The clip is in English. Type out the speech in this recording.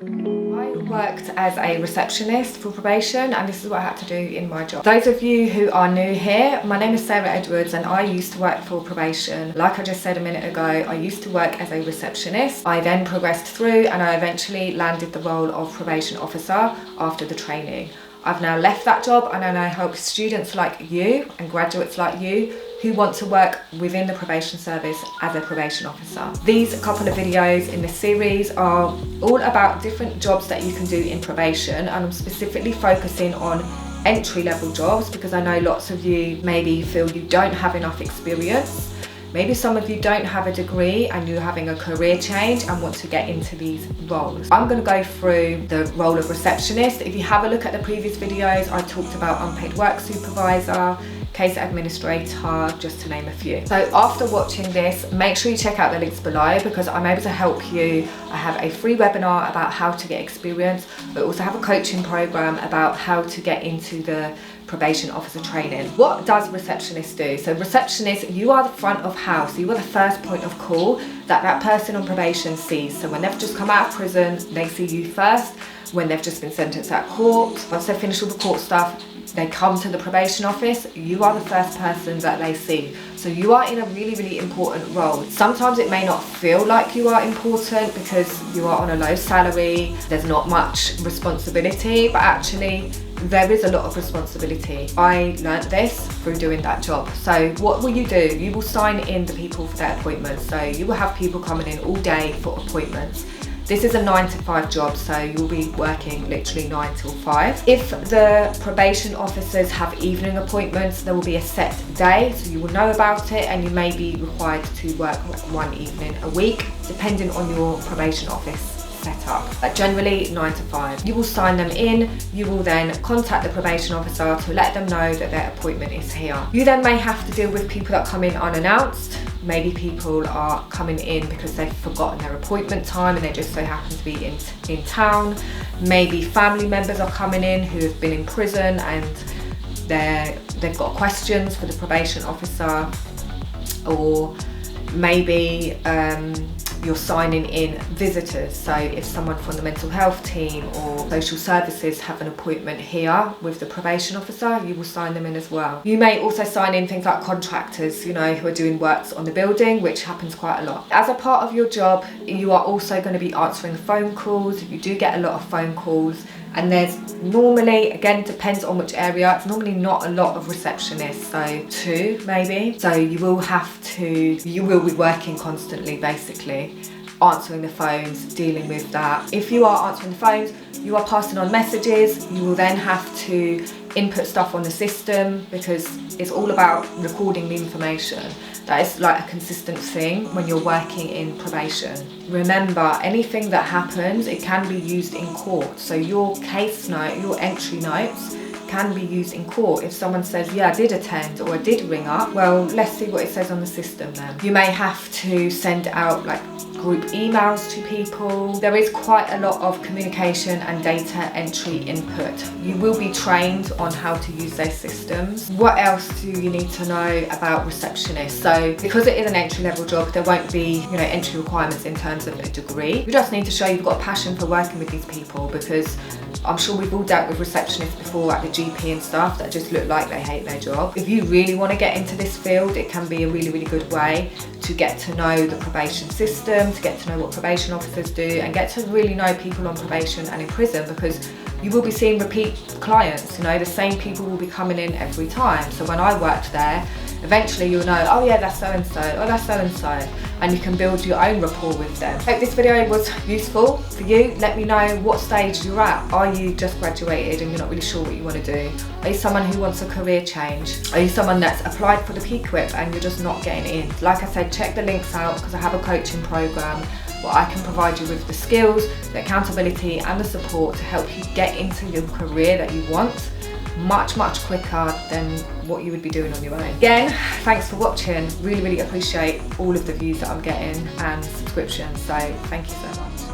I worked as a receptionist for probation, and this is what I had to do in my job. Those of you who are new here, my name is Sarah Edwards and I used to work for probation. Like I just said a minute ago, I used to work as a receptionist. I then progressed through and I eventually landed the role of probation officer after the training. I've now left that job and I now help students like you and graduates like you who want to work within the probation service as a probation officer. These couple of videos in this series are all about different jobs that you can do in probation, and I'm specifically focusing on entry-level jobs because I know lots of you maybe feel you don't have enough experience. Maybe some of you don't have a degree and you're having a career change and want to get into these roles. I'm going to go through the role of receptionist. If you have a look at the previous videos, I talked about unpaid work supervisor, case administrator, just to name a few. So after watching this, make sure you check out the links below because I'm able to help you. I have a free webinar about how to get experience. I also have a coaching program about how to get into the probation officer training. What does receptionist do? So receptionist, you are the front of house. You are the first point of call that person on probation sees. So when they've just come out of prison, they see you first. When they've just been sentenced at court, once they've finished all the court stuff, they come to the probation office. You are the first person that they see. So you are in a really, really important role. Sometimes it may not feel like you are important because you are on a low salary, there's not much responsibility, but actually there is a lot of responsibility. I learnt this through doing that job. So what will you do? You will sign in the people for their appointments. So you will have people coming in all day for appointments. This is a 9 to 5 job, so you'll be working literally 9 till 5. If the probation officers have evening appointments, there will be a set day, so you will know about it and you may be required to work one evening a week, depending on your probation office setup. But generally 9 to 5. You will sign them in, you will then contact the probation officer to let them know that their appointment is here. You then may have to deal with people that come in unannounced. Maybe people are coming in because they've forgotten their appointment time and they just so happen to be in town. Maybe family members are coming in who have been in prison and they've got questions for the probation officer, or maybe you're signing in visitors. So if someone from the mental health team or social services have an appointment here with the probation officer, you will sign them in as well. You may also sign in things like contractors, you know, who are doing works on the building, which happens quite a lot. As a part of your job, you are also going to be answering phone calls. You do get a lot of phone calls. And there's normally, again, depends on which area, it's normally not a lot of receptionists, so 2 maybe. So you will be working constantly, basically, answering the phones, dealing with that. If you are answering the phones, you are passing on messages. You will then have to input stuff on the system because it's all about recording the information. That is like a consistent thing when you're working in probation. Remember, anything that happens, it can be used in court. So your case note, your entry notes can be used in court. If someone says, yeah, I did attend or I did ring up, well, let's see what it says on the system then. You may have to send out like group emails to people. There is quite a lot of communication and data entry input. You will be trained on how to use those systems. What else do you need to know about receptionists? So because it is an entry-level job, there won't be, you know, entry requirements in terms of a degree. You just need to show you've got a passion for working with these people, because I'm sure we've all dealt with receptionists before at the GP and stuff that just look like they hate their job. If you really want to get into this field, it can be a really, really good way to get to know the probation system, to get to know what probation officers do, and get to really know people on probation and in prison, because you will be seeing repeat clients. You know, the same people will be coming in every time. So when I worked there, eventually you'll know, oh yeah, that's so-and-so, oh that's so-and-so, and you can build your own rapport with them. Hope this video was useful for you. Let me know what stage you're at. Are you just graduated and you're not really sure what you want to do? Are you someone who wants a career change? Are you someone that's applied for the P-Quip and you're just not getting in? Like I said, check the links out because I have a coaching program where I can provide you with the skills, the accountability and the support to help you get into your career that you want much quicker than what you would be doing on your own. Again, thanks for watching. Really appreciate all of the views that I'm getting and subscriptions, so thank you so much.